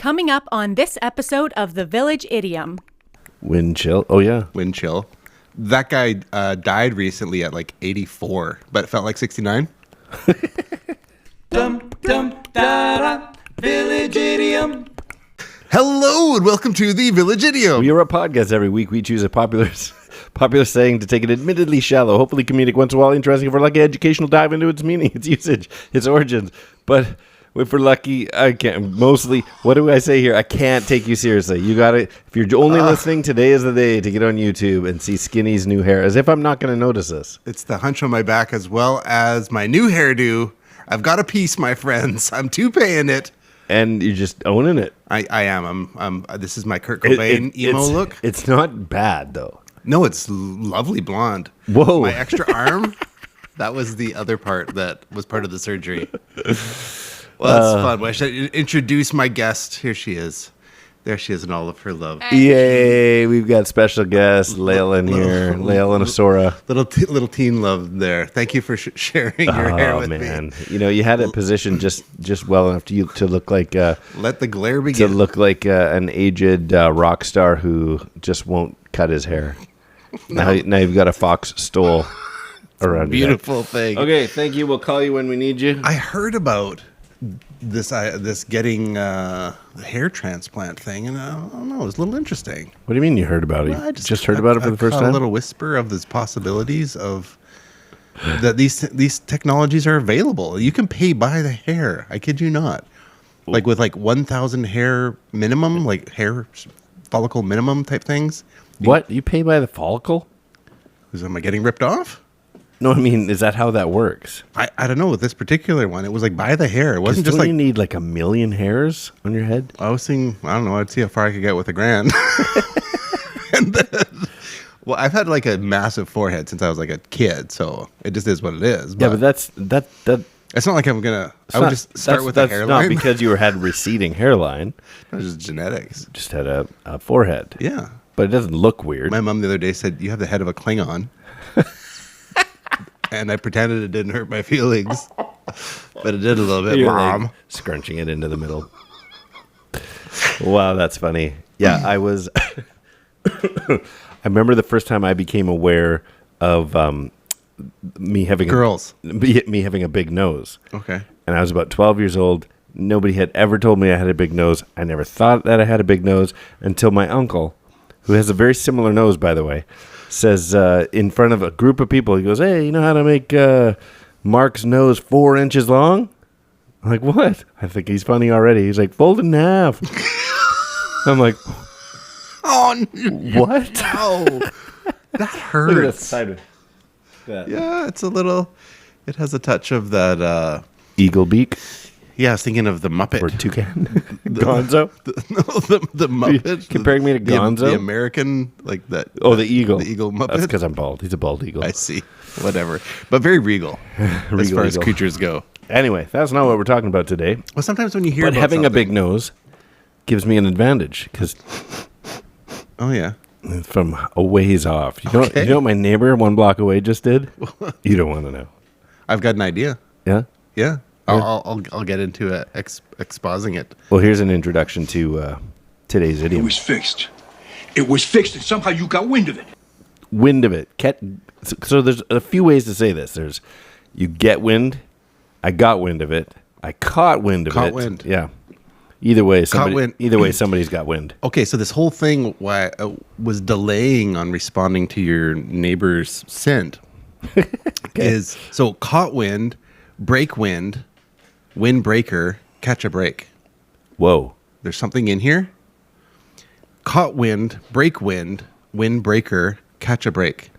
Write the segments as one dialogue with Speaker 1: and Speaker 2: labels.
Speaker 1: Coming up on this episode of the Village Idiom.
Speaker 2: Wind chill. Oh, yeah.
Speaker 3: Wind chill. That guy died recently at like 84, but it felt like 69.
Speaker 4: Dum dum da da. Village Idiom.
Speaker 3: Hello and welcome to the Village Idiom.
Speaker 2: We are a podcast. Every week we choose a popular saying to take an admittedly shallow, hopefully comedic, once in a while interesting, if we're lucky, educational dive into its meaning, its usage, its origins. But if we're lucky, I can't. Mostly, what do I say here? I can't take you seriously. You got it. If you're only listening, today is the day to get on YouTube and see Skinny's new hair. As if I'm not going to notice this.
Speaker 3: It's the hunch on my back as well as my new hairdo. I've got a piece, my friends. I'm toupee-ing it.
Speaker 2: And you're just owning it.
Speaker 3: I am. This is my Kurt Cobain emo look.
Speaker 2: It's not bad, though.
Speaker 3: No, it's lovely blonde.
Speaker 2: Whoa.
Speaker 3: My extra arm, that was the other part that was part of the surgery. Well, that's fun. Well, I should introduce my guest. Here she is. There she is in all of her love.
Speaker 2: Yay, we've got special guest, Layla here. Layla and Asora.
Speaker 3: Little teen love there. Thank you for sharing your hair with me.
Speaker 2: You know, you had it positioned just well enough to look like...
Speaker 3: Let the glare begin.
Speaker 2: To look like an aged rock star who just won't cut his hair. No. Now you've got a fox stole around you.
Speaker 3: Beautiful thing.
Speaker 2: Okay, thank you. We'll call you when we need you.
Speaker 3: I heard about this getting the hair transplant thing, and I don't know, it was a little interesting.
Speaker 2: What do you mean you heard about it?
Speaker 3: Well, I
Speaker 2: just heard about it for the first time?
Speaker 3: A little whisper of these possibilities of that these technologies are available. You can pay by the hair. I kid you not. Like with 1,000 hair minimum, like hair follicle minimum type things.
Speaker 2: What? You pay by the follicle?
Speaker 3: Am I getting ripped off?
Speaker 2: No, I mean, is that how that works?
Speaker 3: I don't know with this particular one. It was like by the hair. It wasn't just like
Speaker 2: you need like 1 million hairs on your head.
Speaker 3: I was thinking, I don't know. I'd see how far I could get with $1,000. And then, well, I've had like a massive forehead since I was like a kid, so it just is what it is.
Speaker 2: But yeah, but that.
Speaker 3: It's not like I'm gonna. I would just start with the hairline.
Speaker 2: That's not because you had receding hairline.
Speaker 3: It was just genetics.
Speaker 2: Just had a forehead.
Speaker 3: Yeah,
Speaker 2: but it doesn't look weird.
Speaker 3: My mom the other day said you have the head of a Klingon. And I pretended it didn't hurt my feelings, but it did a little bit.
Speaker 2: You're
Speaker 3: Mom,
Speaker 2: like scrunching it into the middle. Wow, that's funny. Yeah, I was. I remember the first time I became aware of me having me having a big nose.
Speaker 3: Okay.
Speaker 2: And I was about 12 years old. Nobody had ever told me I had a big nose. I never thought that I had a big nose until my uncle, who has a very similar nose, by the way, says in front of a group of people, he goes, "Hey, you know how to make Mark's nose 4 inches long?" I'm like, "What?" I think he's funny already. He's like, "Fold it in half." I'm like,
Speaker 3: "Oh,
Speaker 2: what?
Speaker 3: No, that hurts."
Speaker 2: Look at that side.
Speaker 3: Yeah, it's a little. It has a touch of that
Speaker 2: eagle beak.
Speaker 3: Yeah, I was thinking of the Muppet.
Speaker 2: Or toucan. Gonzo?
Speaker 3: The Muppet.
Speaker 2: Comparing me to Gonzo?
Speaker 3: The American, like that.
Speaker 2: Oh, the eagle.
Speaker 3: The eagle Muppet.
Speaker 2: That's because I'm bald. He's a bald eagle.
Speaker 3: I see. Whatever. But very regal, as far as creatures go.
Speaker 2: Anyway, that's not what we're talking about today.
Speaker 3: Well, sometimes when you hear
Speaker 2: about having
Speaker 3: something,
Speaker 2: a big nose gives me an advantage because...
Speaker 3: Oh, yeah.
Speaker 2: From a ways off. You know what my neighbor 1 block away just did? You don't want to know.
Speaker 3: I've got an idea.
Speaker 2: Yeah?
Speaker 3: Yeah. I'll get into exposing it.
Speaker 2: Well, here's an introduction to today's idiom.
Speaker 5: It was fixed. It was fixed, and somehow you got wind of it.
Speaker 2: Wind of it. So there's a few ways to say this. There's you get wind. I got wind of it. I caught wind of it.
Speaker 3: Caught wind.
Speaker 2: Yeah. Either way, somebody's got wind.
Speaker 3: Okay, so this whole thing why I was delaying on responding to your neighbor's scent is so caught wind, break wind, windbreaker, catch a break.
Speaker 2: Whoa.
Speaker 3: There's something in here. Caught wind, break wind, windbreaker, catch a break.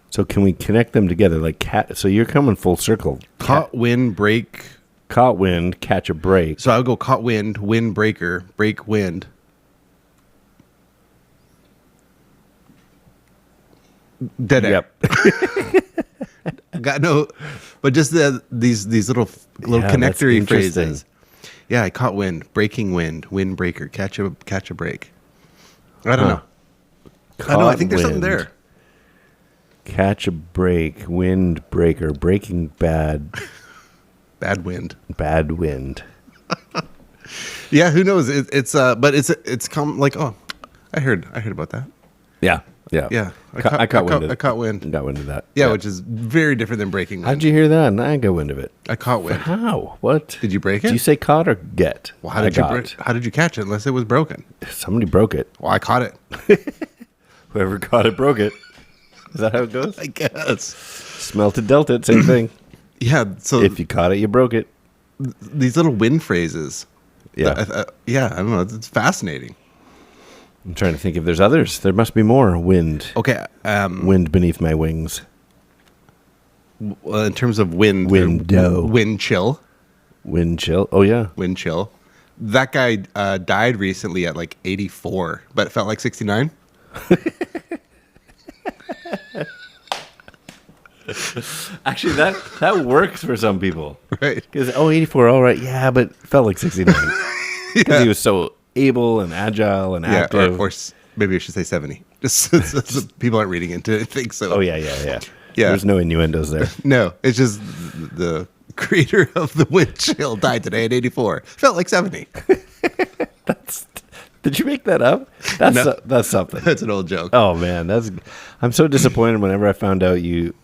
Speaker 2: So can we connect them together like cat? So you're coming full circle.
Speaker 3: Caught wind, break.
Speaker 2: Caught wind, catch a break.
Speaker 3: So I would go caught wind, windbreaker, break wind. Dead air.
Speaker 2: Yep.
Speaker 3: Got no, but just these little connectory phrases. Yeah, I caught wind, breaking wind, windbreaker, catch a break. I don't know. I know. I think there's something there.
Speaker 2: Catch a break, windbreaker, breaking bad.
Speaker 3: Bad wind.
Speaker 2: Bad wind.
Speaker 3: Yeah, who knows? But it's come like, oh, I heard about that.
Speaker 2: Yeah.
Speaker 3: Yeah,
Speaker 2: I caught wind of it.
Speaker 3: I caught wind.
Speaker 2: Got wind of that.
Speaker 3: Yeah, which is very different than breaking wind.
Speaker 2: How'd you hear that? I got wind of it.
Speaker 3: I caught wind.
Speaker 2: How? What?
Speaker 3: Did you break it?
Speaker 2: Did you say caught or get?
Speaker 3: Well, how did you catch it unless it was broken?
Speaker 2: Somebody broke it.
Speaker 3: Well, I caught it.
Speaker 2: Whoever caught it broke it. Is that how it goes?
Speaker 3: I guess.
Speaker 2: Smelt it, dealt it. Same thing.
Speaker 3: Yeah. So
Speaker 2: If you caught it, you broke it.
Speaker 3: these little wind phrases.
Speaker 2: Yeah.
Speaker 3: Yeah. I don't know. It's fascinating.
Speaker 2: I'm trying to think if there's others. There must be more. Wind.
Speaker 3: Okay.
Speaker 2: Wind beneath my wings.
Speaker 3: Well, in terms of wind,
Speaker 2: Window.
Speaker 3: wind chill.
Speaker 2: Wind chill. Oh, yeah.
Speaker 3: Wind chill. That guy died recently at like 84, but it felt like 69.
Speaker 2: Actually, that works for some people.
Speaker 3: Right.
Speaker 2: Because, 84, all right. Yeah, but felt like 69. Because he was so able and agile and
Speaker 3: Yeah.
Speaker 2: active.
Speaker 3: Or maybe I should say 70. Just so people aren't reading into it. I think so.
Speaker 2: Oh, yeah.
Speaker 3: Yeah.
Speaker 2: There's no innuendos there.
Speaker 3: No, it's just the creator of the wind chill died today at 84. Felt like 70.
Speaker 2: Did you make that up? That's something.
Speaker 3: That's an old joke.
Speaker 2: Oh man, I'm so disappointed whenever I found out you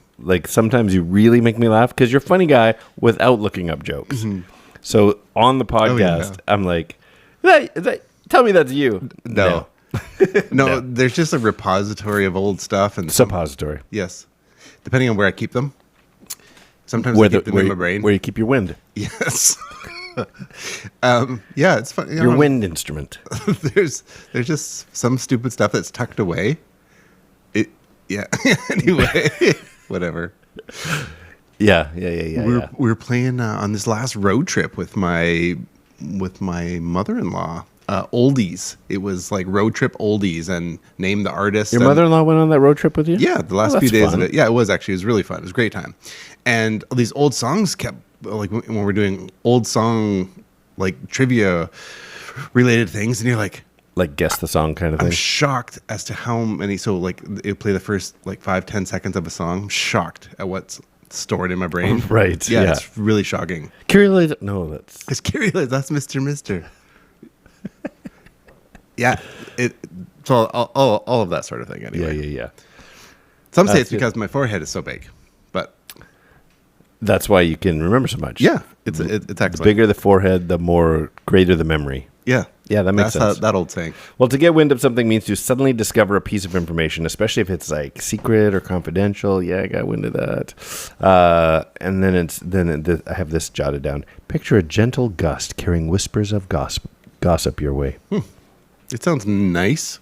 Speaker 2: sometimes you really make me laugh because you're a funny guy without looking up jokes.
Speaker 3: Mm-hmm.
Speaker 2: So on the podcast, I'm like, tell me that's you.
Speaker 3: No. No, there's just a repository of old stuff and
Speaker 2: Suppository.
Speaker 3: yes, depending on where I keep them. Sometimes I keep them in my brain.
Speaker 2: Where you keep your wind.
Speaker 3: Yes. Yeah, it's fun.
Speaker 2: Your wind instrument.
Speaker 3: There's just some stupid stuff that's tucked away. Yeah. Anyway, whatever.
Speaker 2: Yeah.
Speaker 3: We were playing on this last road trip with my mother-in-law. Oldies. It was like road trip oldies and name the artist.
Speaker 2: Your mother-in-law went on that road trip with you?
Speaker 3: Yeah, the last few
Speaker 2: that's
Speaker 3: days
Speaker 2: fun.
Speaker 3: of it. Yeah, it was actually. It was really fun. It was a great time. And these old songs kept, like when we're doing old song, like trivia related things, and you're like
Speaker 2: guess the song kind of
Speaker 3: I'm
Speaker 2: thing.
Speaker 3: shocked as to how many. So like it play the first 5-10 seconds of a song. I'm shocked at what's stored in my brain.
Speaker 2: Right.
Speaker 3: Yeah,
Speaker 2: Yeah.
Speaker 3: it's really shocking.
Speaker 2: No, that's
Speaker 3: It's curious. That's Mr. Yeah. So all of that sort of thing. Anyway.
Speaker 2: yeah.
Speaker 3: Some say
Speaker 2: That's
Speaker 3: it's because my forehead is so big, but
Speaker 2: That's why you can remember so much.
Speaker 3: yeah, it's
Speaker 2: The
Speaker 3: excellent.
Speaker 2: bigger the forehead, the more greater the memory.
Speaker 3: Yeah.
Speaker 2: Yeah, that makes
Speaker 3: That's
Speaker 2: sense.
Speaker 3: that old saying.
Speaker 2: Well, to get wind of something means to suddenly discover a piece of information, especially if it's like secret or confidential. Yeah, I got wind of that. And then I have this jotted down. Picture a gentle gust carrying whispers of gossip your way.
Speaker 3: It sounds nice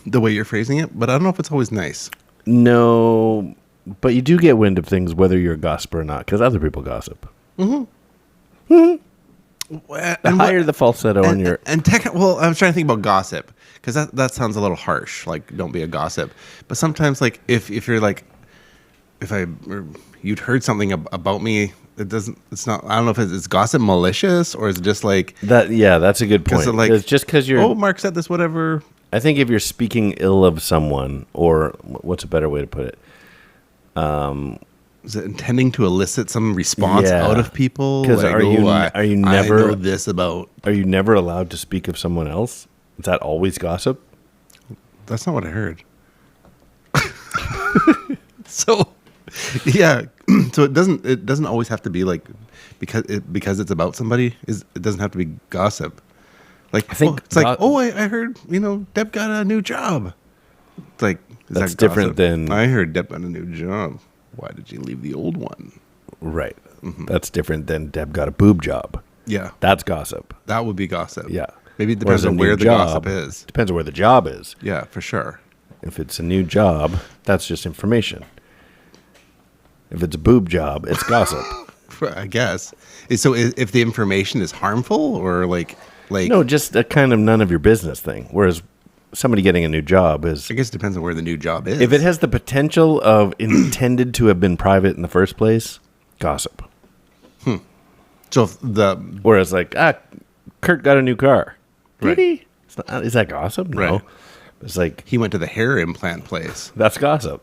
Speaker 3: the way you're phrasing it, but I don't know if it's always nice.
Speaker 2: No, but you do get wind of things whether you're a gossiper or not, because other people gossip. The higher the falsetto on your...
Speaker 3: Well, I was trying to think about gossip because that sounds a little harsh. Like, don't be a gossip. But sometimes, like, if you're like, you'd heard something about me, it's not. I don't know if it's gossip malicious or is it just like
Speaker 2: that? Yeah, that's a good point.
Speaker 3: Like,
Speaker 2: it's just because you're...
Speaker 3: Oh, Mark said this, whatever.
Speaker 2: I think if you're speaking ill of someone, or what's a better way to put it?
Speaker 3: Is it intending to elicit some response
Speaker 2: Yeah.
Speaker 3: out of people?
Speaker 2: Because
Speaker 3: Like,
Speaker 2: are you never
Speaker 3: I know this about?
Speaker 2: Are you never allowed to speak of someone else? Is that always gossip?
Speaker 3: That's not what I heard. So, yeah. So it doesn't always have to be like because it's about somebody. It doesn't have to be gossip. Like
Speaker 2: I think
Speaker 3: it's like I heard Deb got a new job. It's like
Speaker 2: That's
Speaker 3: that
Speaker 2: different
Speaker 3: gossip?
Speaker 2: than-
Speaker 3: I heard Deb got a new job. Why did you leave the old one?
Speaker 2: Right. That's different than Deb got a boob job.
Speaker 3: Yeah,
Speaker 2: That's gossip.
Speaker 3: that would be gossip.
Speaker 2: Yeah.
Speaker 3: Maybe it
Speaker 2: Whereas
Speaker 3: depends
Speaker 2: a
Speaker 3: on
Speaker 2: new
Speaker 3: where the
Speaker 2: job-
Speaker 3: gossip is.
Speaker 2: Depends on where the job is.
Speaker 3: Yeah, for sure.
Speaker 2: If it's a new job, that's just information. If it's a boob job, it's gossip.
Speaker 3: I guess. So if the information is harmful or like
Speaker 2: No, just a kind of none of your business thing. Whereas somebody getting a new job is...
Speaker 3: I guess it depends on where the new job is.
Speaker 2: If it has the potential of intended to have been private in the first place, gossip.
Speaker 3: So if
Speaker 2: Whereas like, Kurt got a new car.
Speaker 3: Right.
Speaker 2: Did he? Is that gossip? No.
Speaker 3: Right.
Speaker 2: It's like,
Speaker 3: he went to the hair implant place.
Speaker 2: that's gossip.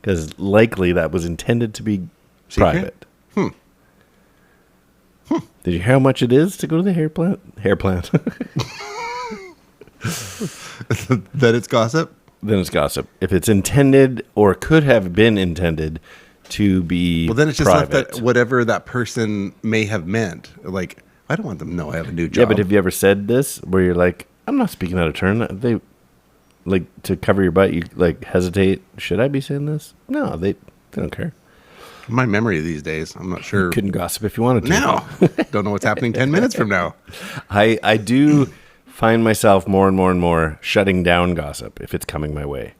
Speaker 2: Because likely that was intended to be
Speaker 3: Secret?
Speaker 2: private. Did you hear how much it is to go to the hair plant? Hair plant.
Speaker 3: That it's gossip?
Speaker 2: Then it's gossip. If it's intended or could have been intended to be
Speaker 3: Well, then it's just
Speaker 2: private.
Speaker 3: left that whatever that person may have meant. Like, I don't want them to know I have a new job.
Speaker 2: Yeah, but have you ever said this where you're like, I'm not speaking out of turn. They like to cover your butt. You like hesitate. Should I be saying this? No, they don't care.
Speaker 3: My memory these days, I'm not sure.
Speaker 2: Couldn't gossip if you wanted to.
Speaker 3: Now, don't know what's happening 10 minutes from now.
Speaker 2: I do find myself more and more and more shutting down gossip if it's coming my way.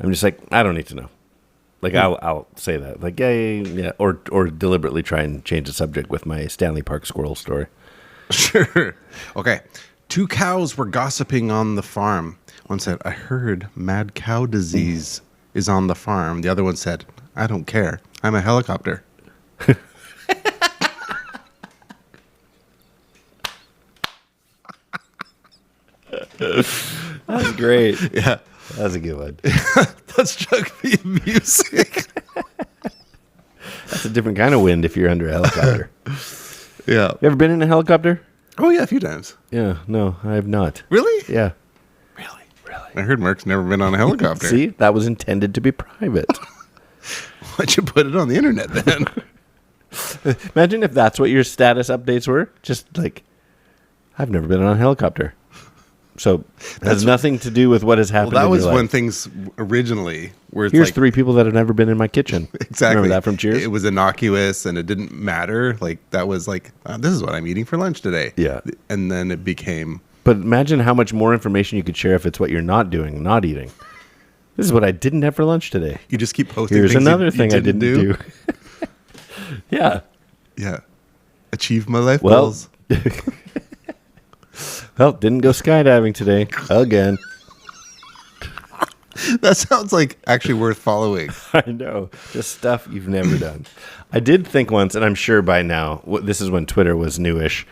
Speaker 2: I'm just like, I don't need to know. Like I'll say that, like yeah, or deliberately try and change the subject with my Stanley Park squirrel story.
Speaker 3: Sure. Okay. 2 cows were gossiping on the farm. One said, I heard mad cow disease is on the farm. The other one said, I don't care. I'm a helicopter.
Speaker 2: That's great.
Speaker 3: Yeah.
Speaker 2: That's a good one.
Speaker 3: That struck me in music.
Speaker 2: That's a different kind of wind if you're under a helicopter.
Speaker 3: Yeah.
Speaker 2: You ever been in a helicopter?
Speaker 3: Oh, yeah, a few times.
Speaker 2: Yeah, no, I have not.
Speaker 3: Really?
Speaker 2: Yeah.
Speaker 3: I heard Mark's never been on a helicopter.
Speaker 2: See, that was intended to be private.
Speaker 3: Why'd you put it on the internet then?
Speaker 2: Imagine if that's what your status updates were. Just like, I've never been on a helicopter. So it has nothing to do with what has happened.
Speaker 3: Well, that
Speaker 2: in
Speaker 3: was
Speaker 2: your life.
Speaker 3: when things originally were.
Speaker 2: Here's
Speaker 3: like,
Speaker 2: 3 people that have never been in my kitchen.
Speaker 3: Exactly.
Speaker 2: Remember that from Cheers?
Speaker 3: It was innocuous and it didn't matter. Like, that was like, this is what I'm eating for lunch today.
Speaker 2: Yeah.
Speaker 3: And then it became.
Speaker 2: But imagine how much more information you could share if it's what you're not doing, not eating. This is what I didn't have for lunch today.
Speaker 3: You just keep posting
Speaker 2: Here's
Speaker 3: things
Speaker 2: another
Speaker 3: you
Speaker 2: thing I didn't do. Yeah.
Speaker 3: Yeah. Achieve my life
Speaker 2: Well,
Speaker 3: goals.
Speaker 2: well, didn't go skydiving today. Again.
Speaker 3: That sounds like actually worth following.
Speaker 2: I know. Just stuff you've never done. I did think once, and I'm sure by now, this is when Twitter was newish.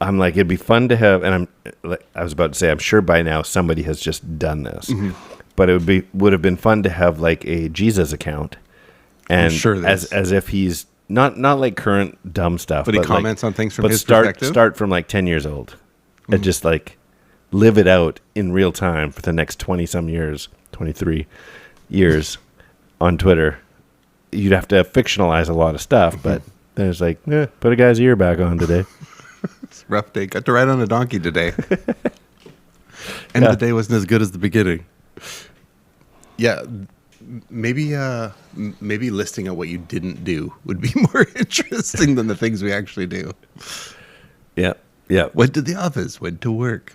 Speaker 2: I'm like, it'd be fun to have, and I was about to say, I'm sure by now somebody has just done this. Mm-hmm. But it would have been fun to have like a Jesus account. And
Speaker 3: sure
Speaker 2: as if he's not like current dumb stuff.
Speaker 3: But he comments on things from his
Speaker 2: start
Speaker 3: perspective?
Speaker 2: Start from like 10 years old. Mm-hmm. And just like live it out in real time for the next 20 some years, 23 years on Twitter. You'd have to fictionalize a lot of stuff, but then it's like, put a guy's ear back on today.
Speaker 3: It's a rough day. Got to ride on a donkey today. End of the day wasn't as good as the beginning. Yeah. Maybe listing out what you didn't do would be more interesting than the things we actually do.
Speaker 2: Yeah. Yeah.
Speaker 3: Went to the office, went to work,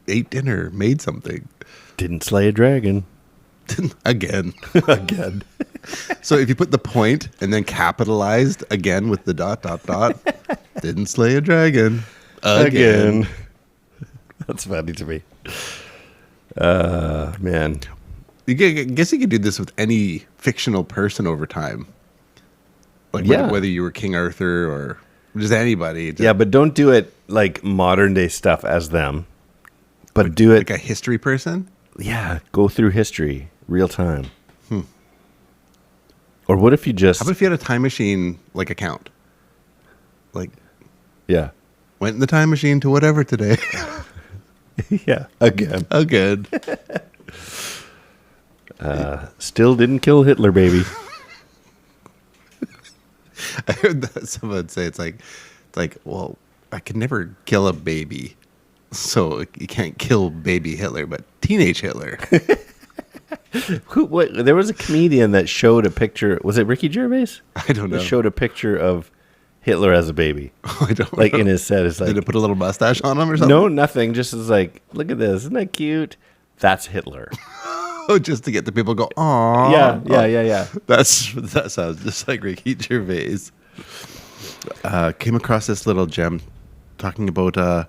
Speaker 3: ate dinner, made something.
Speaker 2: Didn't slay a dragon.
Speaker 3: Again.
Speaker 2: Again.
Speaker 3: So if you put the point and then capitalized again with the ... didn't slay a dragon. Again.
Speaker 2: That's funny to me. Man.
Speaker 3: I guess you could do this with any fictional person over time. Like whether you were King Arthur or just anybody.
Speaker 2: Yeah, but don't do it like modern day stuff as them. But do it
Speaker 3: like a history person?
Speaker 2: Yeah, go through history real time. Or what if you just...
Speaker 3: How about if you had a time machine like account? Like...
Speaker 2: Yeah.
Speaker 3: Went in the time machine to whatever today.
Speaker 2: Yeah. Again. Still didn't kill Hitler, baby.
Speaker 3: I heard that someone say it's like, well, I could never kill a baby, so you can't kill baby Hitler, but teenage Hitler.
Speaker 2: There was a comedian that showed a picture. Was it Ricky Gervais?
Speaker 3: I don't know.
Speaker 2: That showed a picture of Hitler as a baby.
Speaker 3: I don't
Speaker 2: like
Speaker 3: know.
Speaker 2: In his set. It's like,
Speaker 3: did it put a little mustache on him or something?
Speaker 2: No, nothing. Just as like, look at this. Isn't that cute? That's Hitler.
Speaker 3: Oh, just to get the people to go, aww.
Speaker 2: Yeah.
Speaker 3: That sounds just like Ricky Gervais. Came across this little gem talking about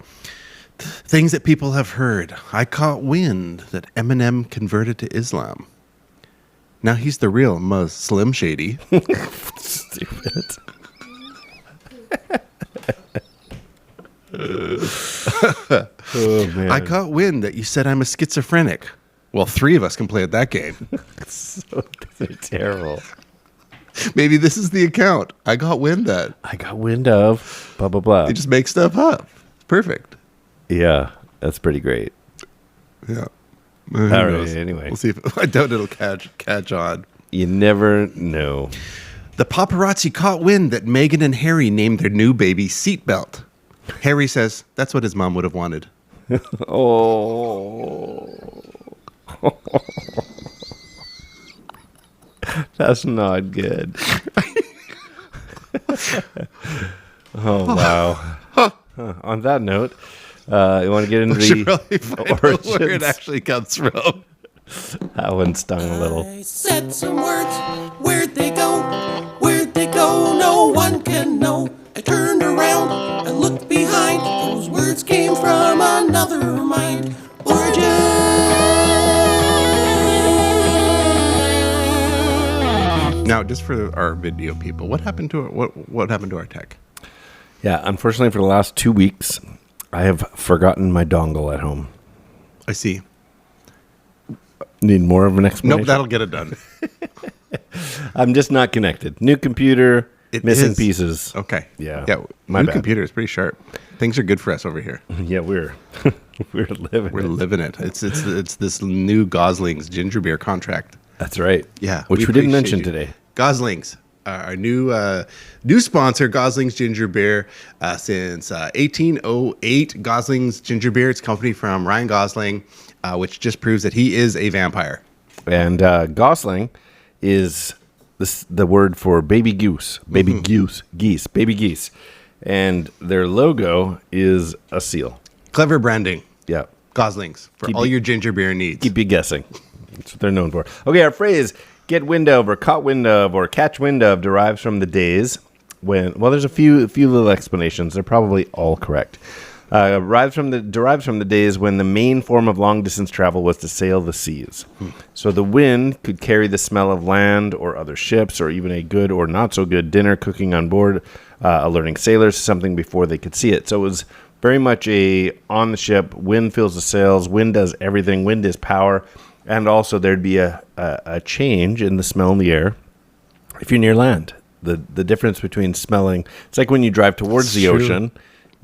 Speaker 3: things that people have heard. I caught wind that Eminem converted to Islam. Now he's the real Muslim Shady.
Speaker 2: Stupid. Oh, man.
Speaker 3: I caught wind that you said I'm a schizophrenic. Well, 3 of us can play at that game.
Speaker 2: So they're terrible.
Speaker 3: Maybe this is the account. I got wind that.
Speaker 2: I got wind of blah, blah, blah.
Speaker 3: They just make stuff up. Perfect.
Speaker 2: Yeah, that's pretty great.
Speaker 3: Yeah.
Speaker 2: All right, anyway.
Speaker 3: We'll see if I doubt it'll catch on.
Speaker 2: You never know.
Speaker 3: The paparazzi caught wind that Meghan and Harry named their new baby Seatbelt. Harry says that's what his mom would have wanted.
Speaker 2: Oh. That's not good. Oh, wow. Huh. On that note, you want to get into
Speaker 3: Should
Speaker 2: the
Speaker 3: probably find out where it
Speaker 2: origins?
Speaker 3: actually comes from.
Speaker 2: That one stung a little.
Speaker 4: I said some words, where'd they go? Where'd they go? No one can know. I turned around, I looked behind. Those words came from another mind.
Speaker 3: Now, just for our video people, what happened to what happened to our tech?
Speaker 2: Yeah, unfortunately, for the last 2 weeks, I have forgotten my dongle at home.
Speaker 3: I see.
Speaker 2: Need more of an explanation?
Speaker 3: Nope, that'll get it done.
Speaker 2: I'm just not connected. New computer, missing
Speaker 3: is.
Speaker 2: pieces.
Speaker 3: Okay.
Speaker 2: Yeah.
Speaker 3: My
Speaker 2: New
Speaker 3: computer is pretty sharp. Things are good for us over here.
Speaker 2: Yeah, we're living.
Speaker 3: We're
Speaker 2: it.
Speaker 3: living it. It's this new Gosling's ginger beer contract.
Speaker 2: That's right.
Speaker 3: Yeah,
Speaker 2: which we didn't mention
Speaker 3: appreciate you.
Speaker 2: today.
Speaker 3: Gosling's, our new sponsor, Gosling's Ginger Beer, since 1808. Gosling's Ginger Beer. It's a company from Ryan Gosling, which just proves that he is a vampire.
Speaker 2: And Gosling is the word for baby goose, baby geese. And their logo is a seal.
Speaker 3: Clever branding.
Speaker 2: Yeah.
Speaker 3: Gosling's for
Speaker 2: Keep
Speaker 3: all
Speaker 2: you-
Speaker 3: your ginger beer needs.
Speaker 2: Keep you guessing. That's what they're known for. Okay, our phrase, get wind of or caught wind of or catch wind of, derives from the days when, well, there's a few little explanations. They're probably all correct. Derives from the days when the main form of long-distance travel was to sail the seas. So the wind could carry the smell of land or other ships or even a good or not so good dinner cooking on board, alerting sailors to something before they could see it. So it was very much on the ship, wind fills the sails, wind does everything, wind is power. And also there'd be a change in the smell in the air if you're near land. The difference between smelling, it's like when you drive towards the
Speaker 3: true.
Speaker 2: ocean,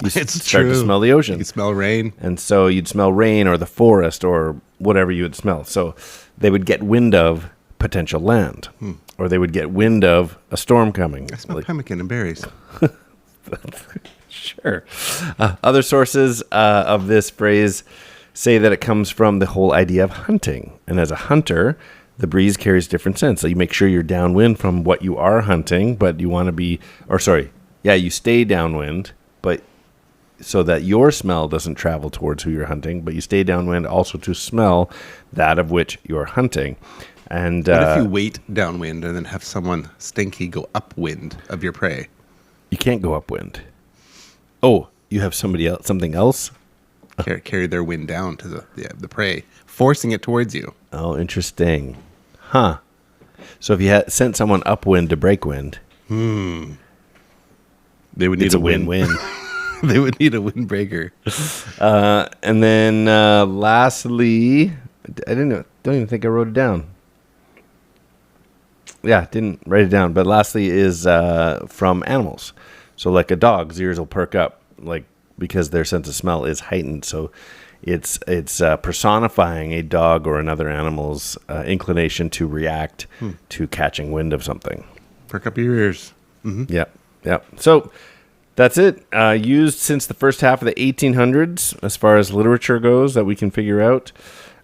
Speaker 2: you
Speaker 3: It's
Speaker 2: start to
Speaker 3: true.
Speaker 2: smell the ocean.
Speaker 3: You can smell rain.
Speaker 2: And so you'd smell rain or the forest or whatever you would smell. So they would get wind of potential land or they would get wind of a storm coming.
Speaker 3: I smell pemmican and berries.
Speaker 2: Sure. Other sources of this phrase say that it comes from the whole idea of hunting. And as a hunter, the breeze carries different scents. So you make sure you're downwind from what you are hunting, but you want to be, you stay downwind, but so that your smell doesn't travel towards who you're hunting, but you stay downwind also to smell that of which you're hunting. And
Speaker 3: What if you wait downwind and then have someone stinky go upwind of your prey?
Speaker 2: you can't go upwind. Oh, you have something else?
Speaker 3: Carry their wind down to the prey, forcing it towards you.
Speaker 2: Oh, interesting. Huh. So if you had sent someone upwind to break wind,
Speaker 3: They would need
Speaker 2: it's a win-win.
Speaker 3: They would need a windbreaker.
Speaker 2: And then lastly, I don't even think I wrote it down. Yeah, didn't write it down. But lastly is from animals. So like a dog's ears will perk up, like because their sense of smell is heightened. So it's personifying a dog or another animal's inclination to react to catching wind of something.
Speaker 3: Perk up your ears.
Speaker 2: Yep. So that's it. Used since the first half of the 1800s as far as literature goes that we can figure out.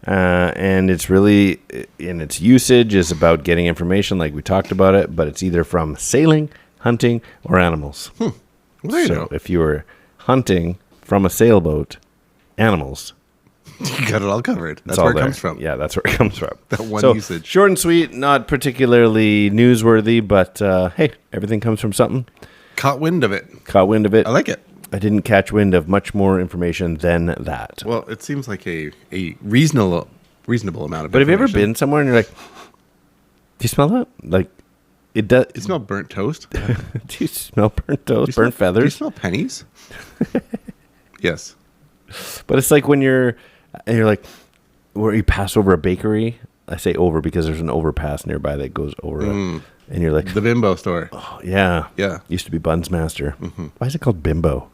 Speaker 2: And it's really, in its usage, is about getting information like we talked about it, but it's either from sailing, hunting, or animals.
Speaker 3: Well, there you
Speaker 2: So
Speaker 3: go.
Speaker 2: if you were hunting from a sailboat, animals.
Speaker 3: You got it all covered. That's
Speaker 2: all
Speaker 3: where it
Speaker 2: there.
Speaker 3: comes from.
Speaker 2: Yeah, that's where it comes from.
Speaker 3: That one
Speaker 2: So,
Speaker 3: usage.
Speaker 2: Short and sweet, not particularly newsworthy, but hey, everything comes from something.
Speaker 3: Caught wind of it.
Speaker 2: Caught wind of it.
Speaker 3: I like it.
Speaker 2: I didn't catch wind of much more information than that.
Speaker 3: Well, it seems like a reasonable amount of.
Speaker 2: But have you ever
Speaker 3: information.
Speaker 2: been somewhere and you're like, do you smell that? Like, it does.
Speaker 3: You smell burnt toast?
Speaker 2: Do you smell burnt toast,
Speaker 3: Do you
Speaker 2: burnt
Speaker 3: smell- Do you
Speaker 2: feathers?
Speaker 3: smell pennies? Yes.
Speaker 2: But it's like when you're like, where you pass over a bakery I say over because there's an overpass nearby that goes over it. And you're like,
Speaker 3: The Bimbo store.
Speaker 2: oh, yeah.
Speaker 3: Yeah.
Speaker 2: Used to be Buns Master. Why is it called Bimbo?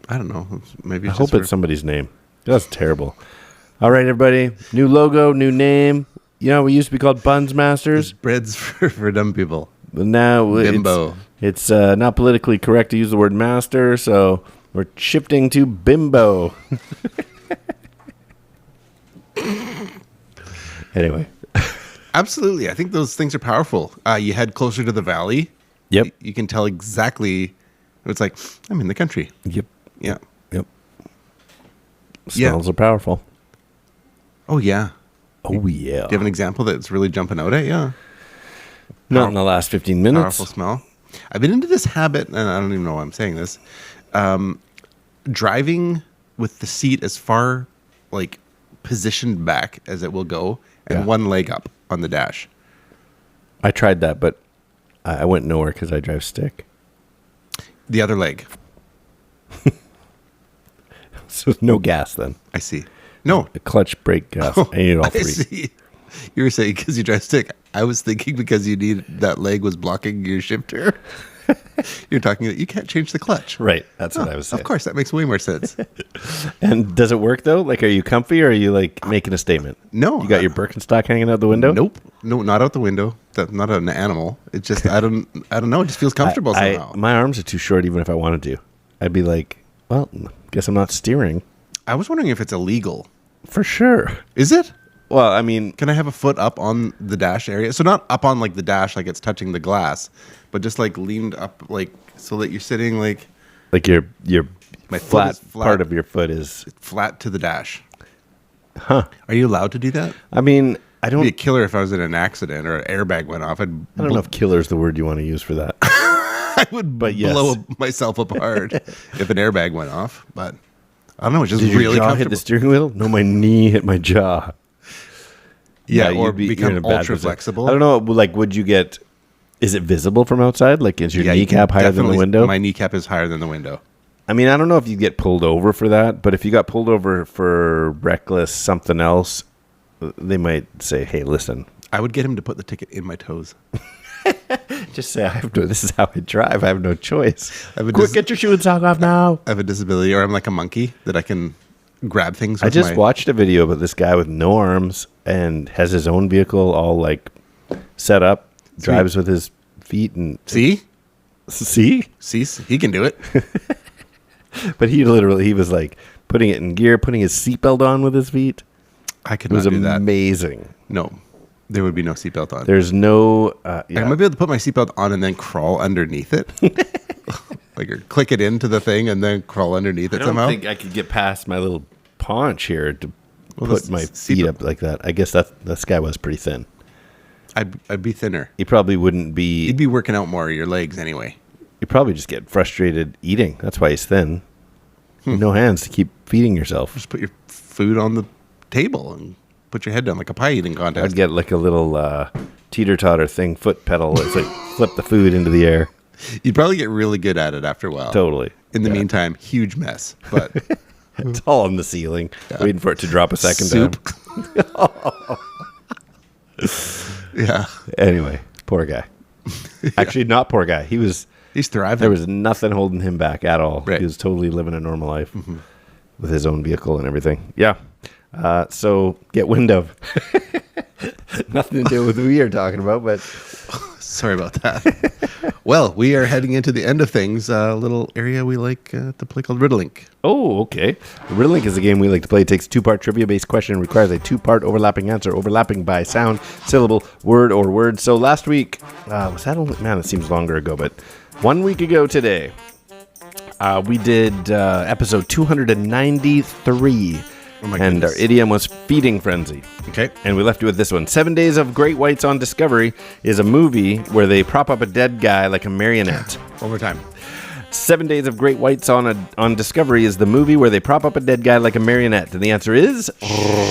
Speaker 3: I don't know. Maybe
Speaker 2: I
Speaker 3: it's
Speaker 2: hope
Speaker 3: just
Speaker 2: it's somebody's name. That's terrible. All right, everybody. New logo, new name. You know, we used to be called Buns Masters.
Speaker 3: breads for dumb people.
Speaker 2: But now
Speaker 3: Bimbo.
Speaker 2: it's not politically correct to use the word master, so we're shifting to Bimbo. Anyway.
Speaker 3: Absolutely. I think those things are powerful. You head closer to the valley.
Speaker 2: Yep.
Speaker 3: You can tell exactly. It's like, I'm in the country.
Speaker 2: Yep.
Speaker 3: Yeah.
Speaker 2: Yep.
Speaker 3: Yeah.
Speaker 2: Smells are powerful.
Speaker 3: Oh, yeah.
Speaker 2: Oh, yeah.
Speaker 3: Do you have an example that's really jumping out at you?
Speaker 2: Not in the last 15 minutes.
Speaker 3: Powerful smell. I've been into this habit, and I don't even know why I'm saying this. Driving with the seat as far, like, positioned back as it will go, and one leg up on the dash.
Speaker 2: I tried that, but I went nowhere because I drive stick.
Speaker 3: The other leg.
Speaker 2: So no gas then.
Speaker 3: I see. No.
Speaker 2: A clutch, brake, gas. I need all
Speaker 3: I
Speaker 2: three.
Speaker 3: see. You were saying because you drive stick. I was thinking because you need that leg was blocking your shifter. You're talking that you can't change the clutch.
Speaker 2: Right. That's what I was saying.
Speaker 3: Of course, that makes way more sense.
Speaker 2: And does it work though? Like, are you comfy or are you like making a statement?
Speaker 3: No.
Speaker 2: You got your Birkenstock hanging out the window?
Speaker 3: Nope. No, not out the window. That's not an animal. It just I don't know. It just feels comfortable somehow.
Speaker 2: My arms are too short even if I wanted to. I'd be like, well, guess I'm not steering.
Speaker 3: I was wondering if it's illegal.
Speaker 2: For sure.
Speaker 3: Is it?
Speaker 2: Well, I mean,
Speaker 3: Can I have a foot up on the dash area? So not up on like the dash like it's touching the glass, but just like leaned up like so that you're sitting like
Speaker 2: your
Speaker 3: My foot
Speaker 2: flat
Speaker 3: is flat.
Speaker 2: part of your foot is.
Speaker 3: flat to the dash.
Speaker 2: Huh.
Speaker 3: Are you allowed to do that?
Speaker 2: I mean, I
Speaker 3: It'd be a
Speaker 2: don't
Speaker 3: killer if I was in an accident or an airbag went off.
Speaker 2: I don't know if killer's the word you want to use for that.
Speaker 3: I would
Speaker 2: But yes.
Speaker 3: blow myself apart if an airbag went off. But I don't know. It's just
Speaker 2: Did your
Speaker 3: really
Speaker 2: jaw hit
Speaker 3: comfortable.
Speaker 2: the steering wheel? No, my knee hit my jaw.
Speaker 3: Yeah,
Speaker 2: you'd
Speaker 3: or
Speaker 2: you're in
Speaker 3: become
Speaker 2: a bad
Speaker 3: ultra
Speaker 2: position.
Speaker 3: flexible.
Speaker 2: I don't know. Like, would you get? Is it visible from outside? Like, is your
Speaker 3: Yeah, you can
Speaker 2: kneecap higher than the
Speaker 3: definitely-
Speaker 2: window?
Speaker 3: My kneecap is higher than the window.
Speaker 2: I mean, I don't know if you get pulled over for that, but if you got pulled over for reckless something else, they might say, "Hey, listen,
Speaker 3: I would get him to put the ticket in my toes.
Speaker 2: just say I have to. This is how I drive. I have no choice.
Speaker 3: I would
Speaker 2: Quick,
Speaker 3: just-
Speaker 2: get your shoe and sock off now."
Speaker 3: I have a disability, or I'm like a monkey that I can grab things with
Speaker 2: I just
Speaker 3: my...
Speaker 2: watched a video about this guy with no arms and has his own vehicle all like set up, drives with his feet and
Speaker 3: See?
Speaker 2: see.
Speaker 3: He can do it.
Speaker 2: But he was like putting it in gear, putting his seatbelt on with his feet.
Speaker 3: I could
Speaker 2: It was
Speaker 3: not do that.
Speaker 2: amazing.
Speaker 3: No, there would be no seatbelt on.
Speaker 2: There's no.
Speaker 3: I might be able to put my seatbelt on and then crawl underneath it. Like, or click it into the thing and then crawl underneath it
Speaker 2: I don't
Speaker 3: somehow.
Speaker 2: think I could get past my little paunch here to
Speaker 3: Well,
Speaker 2: put
Speaker 3: this
Speaker 2: my
Speaker 3: seatbelt-
Speaker 2: feet up like that. I guess this guy was pretty thin.
Speaker 3: I'd be thinner.
Speaker 2: He probably wouldn't be.
Speaker 3: You'd be working out more of your legs anyway.
Speaker 2: He'd probably just get frustrated eating. That's why he's thin.
Speaker 3: Hmm.
Speaker 2: No hands to keep feeding yourself.
Speaker 3: Just put your food on the table and put your head down like a pie eating contest.
Speaker 2: I'd get like a little teeter-totter thing, foot pedal. It's like flip the food into the air.
Speaker 3: You'd probably get really good at it after a while.
Speaker 2: Totally.
Speaker 3: In the
Speaker 2: Yeah.
Speaker 3: meantime, huge mess. But
Speaker 2: It's all on the ceiling, waiting for it to drop a second
Speaker 3: soup.
Speaker 2: time.
Speaker 3: Yeah.
Speaker 2: Anyway, poor guy. Actually, not poor guy.
Speaker 3: He's thriving.
Speaker 2: There was nothing holding him back at all.
Speaker 3: Right.
Speaker 2: He was totally living a normal life with his own vehicle and everything. Yeah. So get wind of. Nothing to do with what we are talking about, but
Speaker 3: Sorry about that. Well, we are heading into the end of things. A little area we like to play called Riddlink.
Speaker 2: oh, okay. Riddlink is a game we like to play. It takes a two-part trivia-based question and requires a two-part overlapping answer, overlapping by sound, syllable, word, or word. So last week, was that only, man, it seems longer ago, but 1 week ago today, we did episode 293.
Speaker 3: Oh my
Speaker 2: and
Speaker 3: goodness.
Speaker 2: our idiom was feeding frenzy.
Speaker 3: Okay.
Speaker 2: And we left you with this one. 7 Days of Great Whites on Discovery is a movie where they prop up a dead guy like a marionette.
Speaker 3: One more time.
Speaker 2: 7 Days of Great Whites on Discovery is the movie where they prop up a dead guy like a marionette. And the answer is...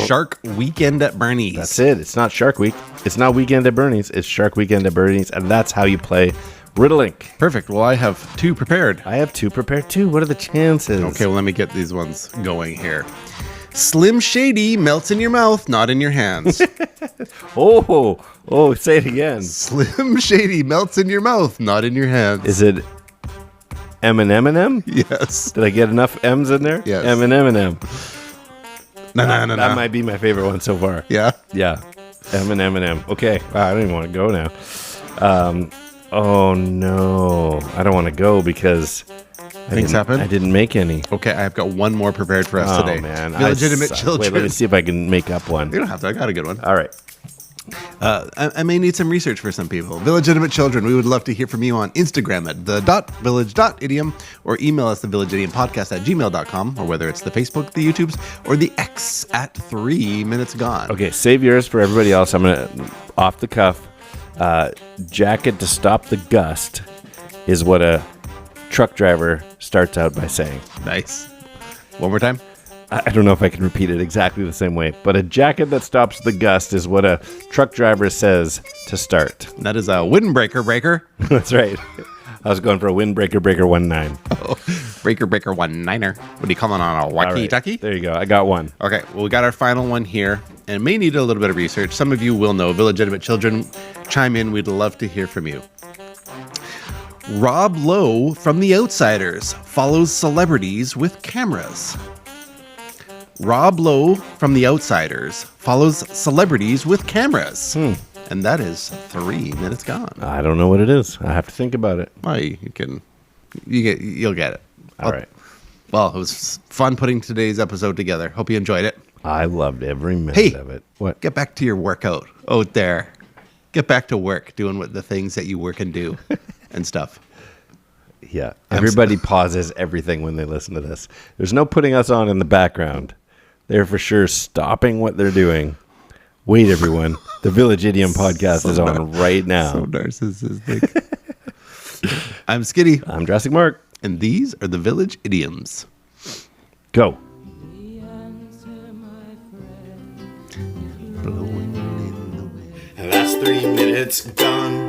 Speaker 3: Shark Weekend at Bernie's.
Speaker 2: That's it. It's not Shark Week. It's not Weekend at Bernie's. It's Shark Weekend at Bernie's. And that's how you play Riddlink.
Speaker 3: Perfect. Well, I have two prepared.
Speaker 2: I have two prepared too. What are the chances?
Speaker 3: Okay, well, let me get these ones going here. Slim Shady melts in your mouth, not in your hands.
Speaker 2: Oh, say it again.
Speaker 3: Slim Shady melts in your mouth, not in your hands.
Speaker 2: Is it M&M?
Speaker 3: Yes.
Speaker 2: Did I get enough M's in there?
Speaker 3: Yes.
Speaker 2: M&M.
Speaker 3: No.
Speaker 2: That might be my favorite one so far.
Speaker 3: Yeah.
Speaker 2: Yeah. M&M. Okay. Wow, I don't even want to go now. Oh, no. I don't want to go because
Speaker 3: Things happen?
Speaker 2: I didn't make any.
Speaker 3: Okay, I've got one more prepared for us today.
Speaker 2: Oh, man.
Speaker 3: Illegitimate children.
Speaker 2: Wait, let me see if I can make up one.
Speaker 3: You don't have to. I got a good one.
Speaker 2: All right.
Speaker 3: I may need some research for some people. Illegitimate children, we would love to hear from you on Instagram at the.village.idiom or email us thevillageidiompodcast@gmail.com, or whether it's the Facebook, the YouTubes, or the X at 3 Minutes Gone.
Speaker 2: Okay, save yours for everybody else. I'm going to, off the cuff, jacket to stop the gust is what a truck driver starts out by saying.
Speaker 3: Nice. One more time.
Speaker 2: I don't know if I can repeat it exactly the same way, but a jacket that stops the gust is what a truck driver says to start.
Speaker 3: That is a windbreaker breaker.
Speaker 2: That's right. I was going for a windbreaker breaker 1-9.
Speaker 3: Oh, breaker 1-9er. What are you calling on a walkie-talkie?
Speaker 2: Right, there you go. I got one.
Speaker 3: Okay, well, we got our final one here, and it may need a little bit of research. Some of you will know. Illegitimate children, chime in. We'd love to hear from you. Rob Lowe from The Outsiders follows celebrities with cameras. Rob Lowe from The Outsiders follows celebrities with cameras. And that is 3 minutes gone.
Speaker 2: I don't know what it is. I have to think about it.
Speaker 3: Well, you'll get it.
Speaker 2: All right.
Speaker 3: Well, it was fun putting today's episode together. Hope you enjoyed it.
Speaker 2: I loved every minute of it. What?
Speaker 3: Get back to your workout out there. Get back to work doing what the things that you work and do and stuff.
Speaker 2: Yeah. Everybody pauses everything when they listen to this. There's no putting us on in the background. They're for sure stopping what they're doing. Wait, everyone. The Village Idiom podcast is on right now.
Speaker 3: So narcissistic. I'm Skitty.
Speaker 2: I'm Jurassic Mark.
Speaker 3: And these are the Village Idioms.
Speaker 2: Go.
Speaker 6: That's 3 minutes gone.